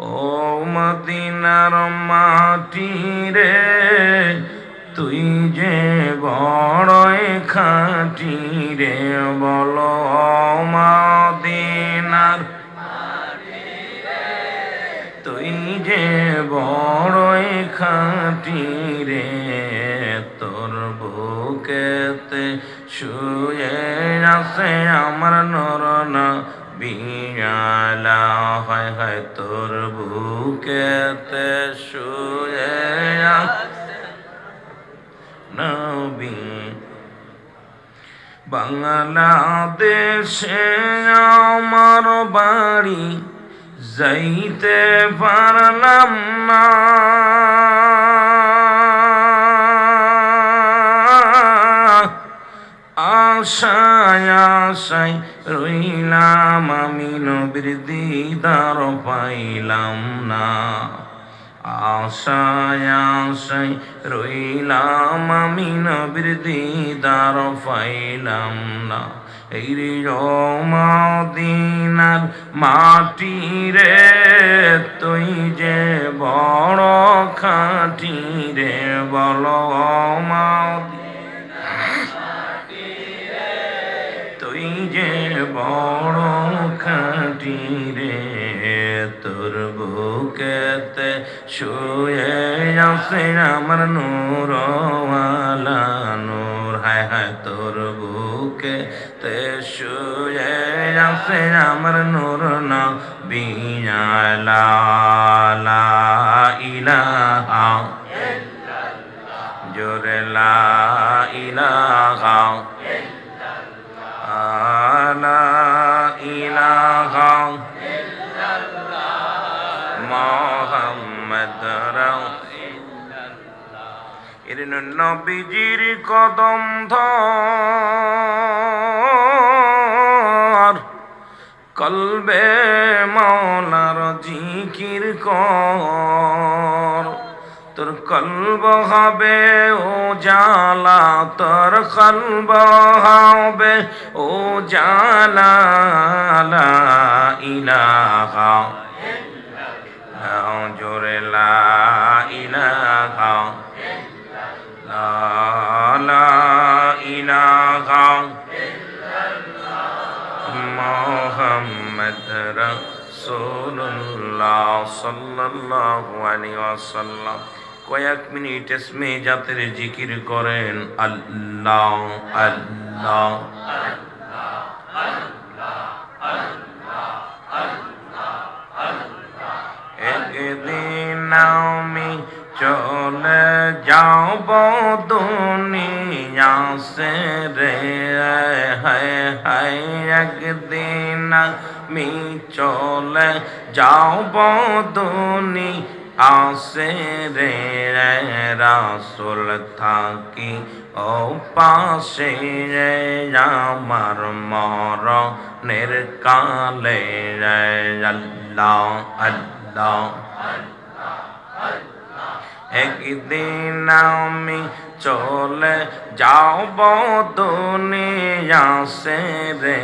ও মদিনার মাটি রে তুই যে বড়ই খাঁটি রে বলো মদিনার তুই যে বড়ই খাঁটি রে তোর বুকেতে শুয়ে আছে আমার নর নবী আলা হায় হায় তোর বুকেতে শুয়ে আছে নবী বাংলাদেশে আমার বাড়ি যাইতে পারলাম না আশায় আশায় রইলাম আমি নবীর দিদার পাইলাম না আশায় আশায় রইলাম আমি নবীর দিদার পাইলাম না এই রে মদিনার মাটি রে তুই যে বড় খাঁটি রে বলো তুই যে বড় খাঁটি রে তোর বুকেতে শুয়ে আছে আমার নূরওয়ালা নূর হায় হায় তোর বুকেতে শুয়ে আছে আমার নূর নবী লা ইলাহা জোরে লা ইলাহা লা ইলাহা মুহাম্মদ রাসূলুল্লাহ এর নবীজির কদম ধর কলবে মাওলার জিকির কর তোর কলব হবে ও জালা তোর কলব হবে ও জালা লা ইলাহা জোরে লা ইলাহা লা ইলাহা মুহাম্মদ রাসূলুল্লাহ সাল্লাল্লাহু আলাইহি ওয়াসাল্লাম কয়েক মিনিট ইসমে জাতের জিকির করেন আল্লাহ আল্লাহ একদিন আমি চলে যাব দুনিয়া সে রে হায় হায় একদিন আমি চলে যাব দুনিয়া আসে রে রাসূল থাকি ও পাশে রে আমার মরণের কালে রে আল্লাহ আল্লাহ একদিন আমি চলে যাব দুনিয়া সে রে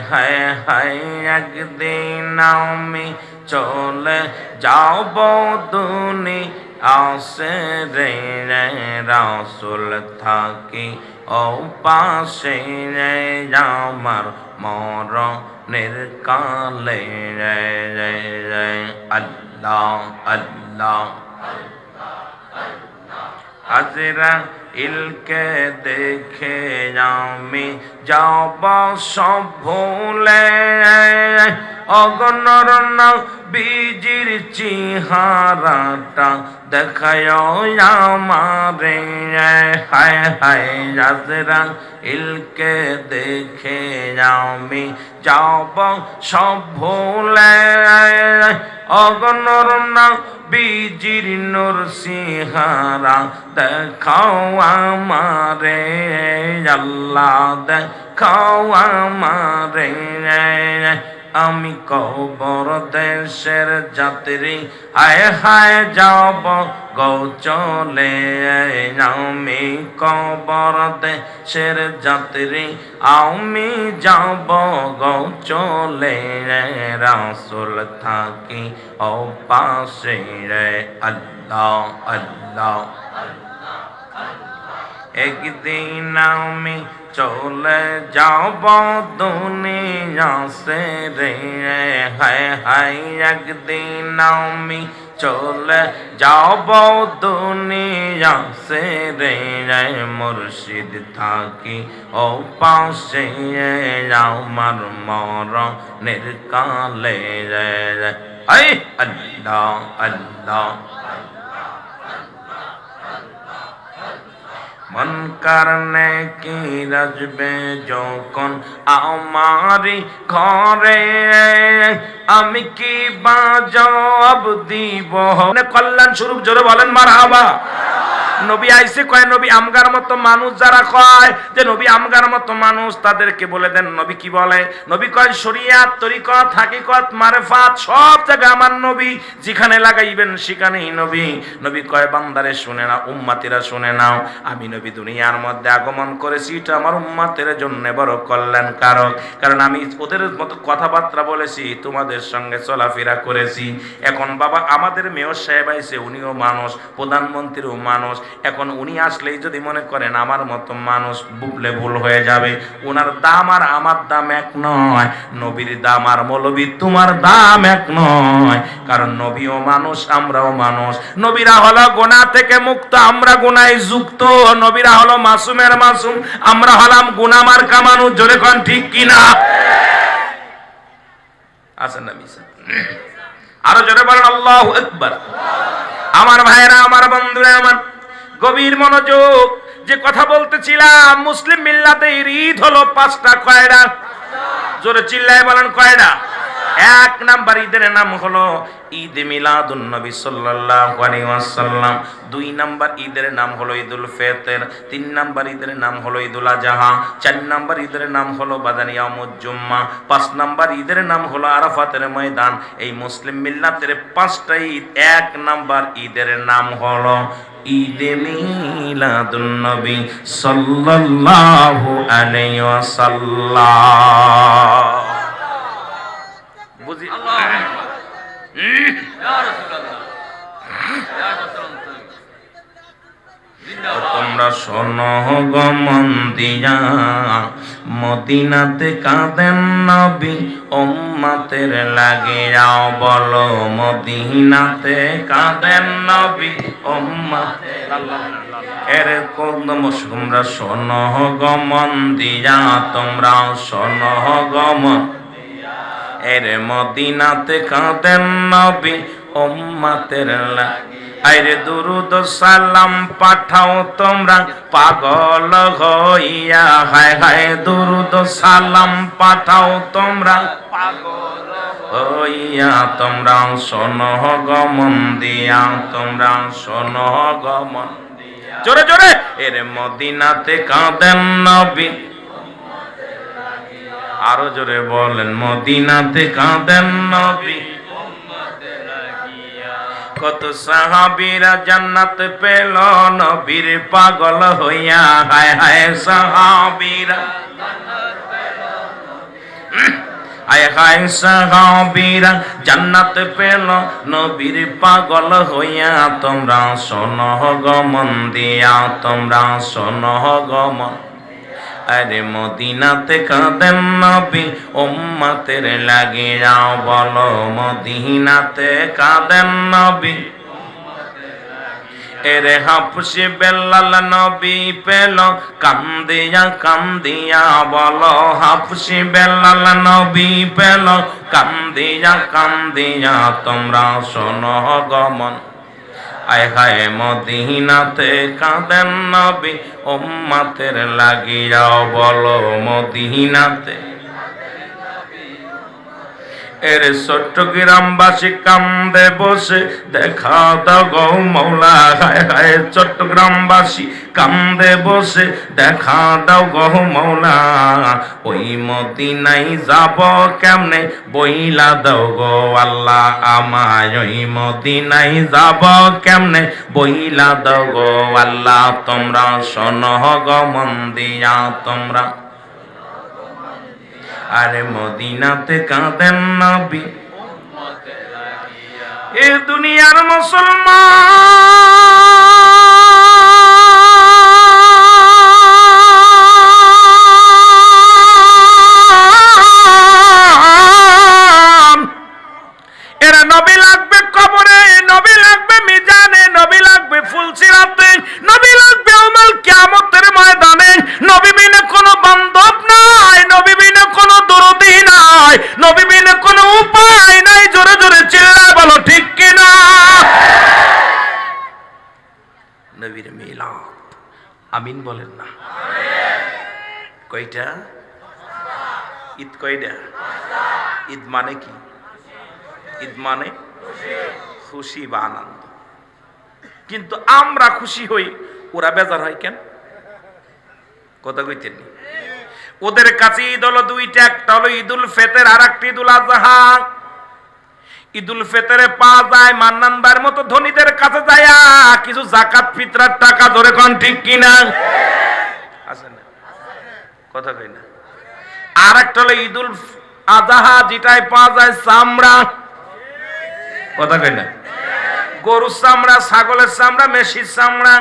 হায় হায় একদিন আমি চলে যাব দুনিয়া সে রে রাসূল থাকি ও পাশে রে আমার মরণের কালে রে আল্লাহ আল্লাহ হাজরা ইলকে দেখে আমি যাব সব ভুলে অগণর নবীজির চেহারাটা দেখায় আমারে হায় হায় হাজরা ইলকে দেখে আমি যাব সব ভুলে অগণর নবীজির নূর চেহারা দেখাও আমারে আল্লাহ দেখাও আমারে আমি কবর দেশের যাত্রী, হায় হায় যাব গো চলে। আমি কবর দেশের যাত্রী, আমি যাব গো চলে। রাসূল থাকি ও পাশে রে, আল্লাহ আল্লাহ। একদিন আমি চলে যাব দুনিয়া ছেড়ে, হায় হায় একদিন আমি চলে যাব দুনিয়া ছেড়ে। মুর্শিদ থাকি ও পাশে, আমার মরণের কালে রে। হায় আল্লাহ আল্লাহ। মন কারণে কি রাজবে যখন আমারি ঘরে, আমি কি বাজব দিব কল্যাণ স্বরূপ। জোরে বলেন মারহাবা। নবী আইসে কয় নবী আমগার মতো মানুষ যারা কয় যে নবী আমগার মতো মানুষ, তাদেরকে বলে দেন নবী কি বলে। নবী কয় শরিয়াত তরিকত হাকিকত মারেফাত সব জায়গা আমার নবী, যেখানে লাগাইবেন সেখানেই নবী। নবী কয় বান্দারে শুনে না, উম্মতিরা শুনে নাও, আমি নবী দুনিয়ার মধ্যে আগমন করেছি, এটা আমার উম্মতের জন্য বড় কল্যাণ কারক। কারণ আমি ওদের মতো কথাবার্তা বলেছি, তোমাদের সঙ্গে চলাফেরা করেছি। এখন বাবা আমাদের মেয়র সাহেব আইছে, উনিও মানুষ, প্রধানমন্ত্রীও মানুষ। এখন উনি আসলেই যদি মনে করেন আমার মতো মানুষ, বুবলে ভুল হয়ে যাবে। ওনার দাম আর আমার দাম এক নয়, নবীর দাম আর মৌলবী তোমার দাম এক নয়। কারণ নবীও মানুষ, আমরাও মানুষ। নবীরা হলো গুনাহ থেকে মুক্ত, আমরা গুনাহে যুক্ত। নবীরা হলো মাসুমের মাসুম, আমরা হলাম গুনাহ মার্কা মানুষ। জোরে কোন ঠিক কিনা? আছেন না মিছা? আরো জোরে বলেন আল্লাহু আকবার। আমার ভাইরা, আমার বন্ধুরা, আমার গভীর মনোযোগ। যে কথা বলতেছিলাম, মুসলিম মিল্লাতের ঈদ হলো 5টা। কয়টা? জোরে চিল্লায় বলেন কয়টা? এক নাম্বার ঈদের নাম হলো ঈদ মিলাদুন নবী সাল্লাল্লাহু আলাইহি ওয়াসাল্লাম। 2 নাম্বার ঈদের নাম হলো ঈদুল ফিতর। 3 নাম্বার ঈদের নাম হলো ঈদুল আযহা। 4 নাম্বার ঈদের নাম হলো বাদানি ইয়াউমুজ জুম্মা। 5 নাম্বার ঈদের নাম হলো আরাফাতের ময়দান। এই মুসলিম মিল্লাতের 5টা ঈদ। 1 নাম্বার ঈদের নাম হলো ঈদে মিলাদুন নবী সাল্লাল্লাহু আলাইহি ওয়াসাল্লাম। বুঝি তোমরা শোনো গো মন দিয়া, মদিনাতে কাঁদেন নবী উম্মতের লাগিয়াও। বলো মদিনাতে কাঁদেন নবী উম্মতের। এর কদম তোমরা শোনো গো মন দিয়া, তোমরা শোনো গো মন। এর মদিনাতে কাঁদেন নবী উম্মতের লাগি। আইরে দুরুদ সালাম পাঠাও তোমরা পাগল হইয়া, হায় হায় দুরুদ সালাম পাঠাও তোমরা পাগল হইয়া। তোমরা শোনো গো মন দিয়া, তোমরা শোনো গো মন দিয়া। জোরে জোরে। এর মদিনাতে কাঁদেন নবী। আরো জোরে বলেন মদিনাতে কাঁদেন নবী। কত সাহাবীরা জান্নাত পেল নবীর পাগল হইয়া, হায় হায় সাহাবীরা। হায় হায় সাহাবীরা জান্নাত পেল নবীর পাগল হইয়া। তোমরা শোনো গো মন দিয়া, তোমরা শোনো গো মন। আরে মদিনাতে কাঁদেন নবী উম্মতের লাগিয়া। বলো মদিনাতে কাঁদেন নবী। এরে হাফসি বেলাল নবী পেল কান্দিয়া কান্দিয়া। বলো হাফসি বেলাল নবী পেল কান্দিয়া কান্দিয়া। তোমরা শোনো গো মন। আয় হায় মদিনাতে কাঁদেন নবী উম্মতের লাগিয়া। বলো মদিনাতে। এর চট্টগ্রামবাসী কান্দে বসে দেখা দাও গো মৌলা, হায় হায় চট্টগ্রামবাসী কান্দে বসে দেখা দাও গো মৌলা, ওই মদিনায় যাব কেমনে বইলা দাও গো আল্লাহ আমায়, ওই মদিনায় যাব কেমনে বইলা দাও গো আল্লাহ। তোমরা শোনো গো মন দিয়া তোমরা, আরে মদিনাতে কাঁদেন নবী এ দুনিয়ার মুসলমান, এরা নবী লাগবে কবরে, নবী লাগবে মিজানে, নবী লাগবে ফুলসিরাতে, নবী লাগবে ওয়াল কিয়ামতের ময়দানে। নবী বিনে কোনো বান্ধব নাই, নবী বিনে কোনো দরদি নাই, নবী বিনে কোনো উপায় নাই। জোরে জোরে চিল্লায় বলো ঠিক কিনা? নবীর মিলাদ, আমিন বলেন না? কয়টা ঈদ? কয়টা ঈদ? মানে কি? ঈদ মানে খুশি বা আনন্দ। কিন্তু আমরা খুশি হই, ওরা বেজার হয় কেন? কথা কইতেন? ওদের কাছে ঈদ হলো দুইটা, একটা হলো ঈদুল ফিতর আর একটা ঈদুল আযহা। ঈদুল ফিতরে পাওয়া যায় মান্নান ভাইয়ের মতো ধনীদের কাছে যায় কিছু যাকাত ফিতরার টাকা, ধরে কোন ঠিক কিনা? আছে না? কথা কই না? আর একটা হলো ঈদুল আযহা, যেটাই পাওয়া যায় চামড়া। কথা কই না? গরুর চামড়া, ছাগলের চামড়া, মেষির চামড়া।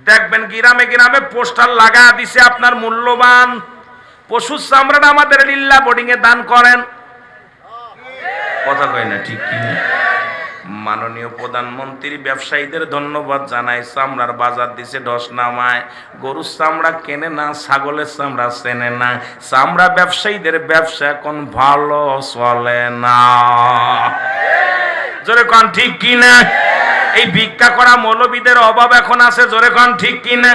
দেখবেন গ্রামে গ্রামে পোস্টার লাগা দিছে, আপনার মূল্যবান পশুর চামড়াটা আমাদের লিল্লা বোর্ডিং এ দান করেন। কথা কয় না ঠিক কি? মাননীয় প্রধানমন্ত্রী ব্যবসায়ীদের ধন্যবাদ জানাই, চামড়ার বাজার দিছে 10 নামায়। গরুর চামড়া কেনে না, ছাগলের চামড়া চেনে না। চামড়া ব্যবসায়ীদের ব্যবসা এখন ভালো চলে না। জোরে কোন ঠিক কিনা? এই ভিক্ষা করা মৌলবীদের অভাব এখন আছে। জোরে কোন ঠিক কিনা?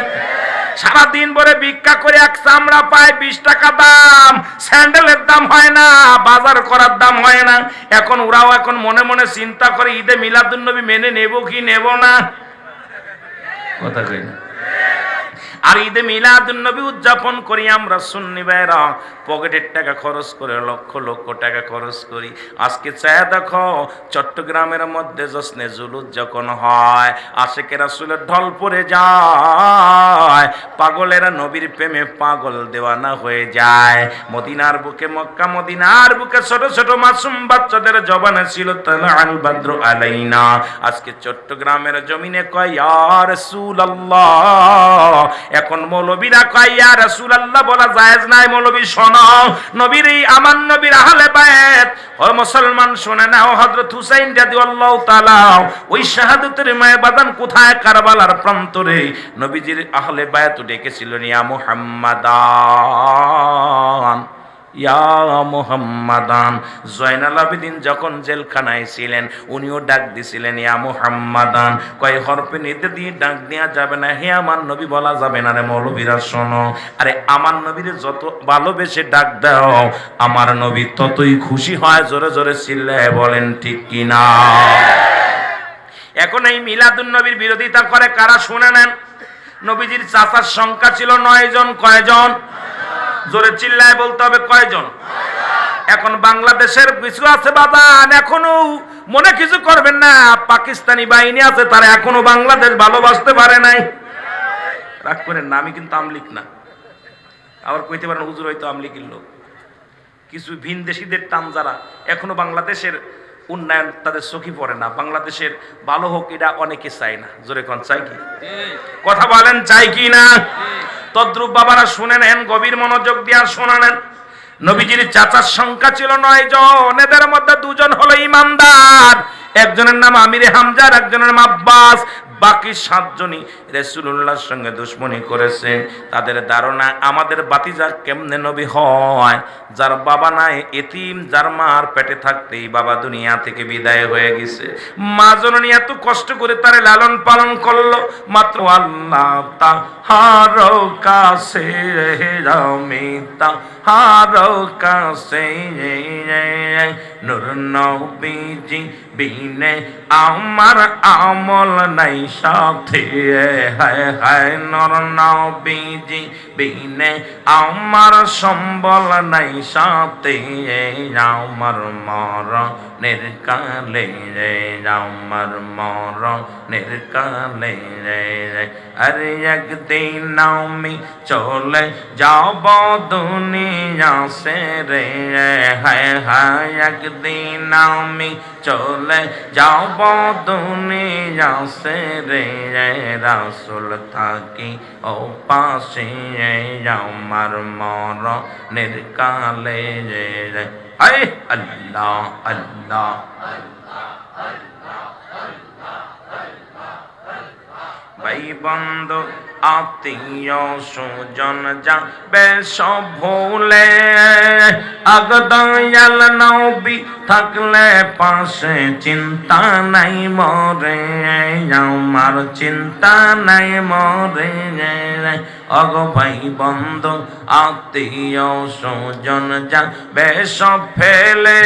সারাদিন ভরে ভিক্ষা করে এক চামড়া পায় 20 টাকা দাম, স্যান্ডেলের দাম হয় না, বাজার করার দাম হয় না। এখন ওরাও এখন মনে মনে চিন্তা করে ঈদে মিলাদুন্নবী মেনে নেব কি নেব না। কথা কই না? আর ঈদে মিলাদুন্নবী উদযাপন করি আমরা সুন্নি ভাইরা, পকেটের টাকা খরচ করে লক্ষ লক্ষ টাকা খরচ করি। আজকে চায় দেখো চট্টগ্রামের মধ্যে জশ্নে জুলুস যখন হয়, আশিকে রাসূলের ঢল পড়ে যায়, পাগলেরা নবীর প্রেমে পাগল দেওয়ানা হয়ে যায়। মদিনার বুকে, মক্কা মদিনার বুকে ছোট ছোট মাসুম বাচ্চাদের জবানে ছিল তালাল বাদরু আলাইনা। আজকে চট্টগ্রামের জমিনে কয় ইয়া রাসূলুল্লাহ, এখন মৌলবীরা কয় ইয়া রাসূলুল্লাহ বলা জায়েজ নাই। মৌলবী শোনো, নবীর আমার নবীর আহলে বায়াত, ও মুসলমান শুনে নাও, হযরত হুসাইন রাদিয়াল্লাহু তাআলা ওই শাহাদাতের ময়দান কোথায়? কারবালার প্রান্তরে। নবীজির আহলে বায়াত ডেকেছিলেন ইয়া মুহাম্মাদান, ইয়া মুহাম্মাদান। জয়নাল আবেদিন যখন জেলখানায় ছিলেন, উনিও ডাক দিছিলেন ইয়া মুহাম্মাদান। কয় হরফে নিতে দিয়ে ডাক দেয়া যাবে না, হে আমার নবী বলা যাবে না রে। মৌলবীরা শোনো, আরে আমার নবীরে যত ভালোবেসে ডাক দাও, আমার নবী ততই খুশি হয়। জোরে জোরে চিল্লায় বলেন ঠিক কিনা? এখন এই মিলাদুন্নবীর বিরোধিতা করে কারা শুনে নেন। নবীজির চাচার সংখ্যা ছিল 9 জন। কয়জন? জোরে চিল্লায় বলতে হবে কয়জন? এখন বাংলাদেশের কিছু আছে বাবান, এখনো মনে কিছু করবেন না, পাকিস্তানি বাহিনী আছে, তারা এখনো বাংলাদেশ ভালোবাসতে পারে নাই। রাগ করেন না, আমি কিন্তু আমলিক না। আবার কইতে পারেন হুজুর হয়তো আমলিকের লোক। কিছু ভিনদেশীদের টান যারা এখনো বাংলাদেশের উন্নয়ন তাদের চোখে পড়ে না, বাংলাদেশের ভালো হোক এটা অনেকে চায় না। জোরে কোন চাই কি? কথা বলেন চাই কি না? তদ্রুপ বাবারা শুনে নেন, গভীর মনোযোগ দিয়ে শুনে নেন। নবীজির চাচার সংখ্যা ছিল 9 জন। এদের মধ্যে 2 জন হলো ইমানদার, একজনের নাম আমিরে হামজা আর একজনের নাম আব্বাস। বাকি 7 জনই রাসূলুল্লাহর সঙ্গে দুশমনি করেছে। তাদের ধারণা আমাদের বাতিজা কেমনে নবী হয়, যার বাবা নাই, এতিম, যার মার পেটে থাকতেই বাবা দুনিয়া থেকে বিদায় হয়ে গেছে। মা জননী এত কষ্ট করে তারে লালন পালন করলো, মাত্র আল্লাহ তাহার কাছে আমি তাহার কাছে নূর নবীজি বিনে আমার আমল নাই সাথে, হায় হায় নূর নবীজি বিনে আমার সম্বল নাই সাথে, আমার মরণের কালে রে, আমার মরণের কালে রে, আরে একদিন আমি চলে যাব দুনিয়া ছেড়ে, হায় হায় একদিন আমি চলে যাব দুনিয়া ছেড়ে, রাসূল থাকি ও পাশে আমার মরণের কালে রে, হায় আল্লাহ আল্লাহ ভাই বন্ধু আত্মীয় সুজন যাবে সব ভুলে, আগ দয়াল নবী থাকলে পাশে চিন্তা নাই মরে, আমার চিন্তা নাই মরে, অগ ভাই বন্ধু আত্মীয় সুজন যাবে সব ফেলে,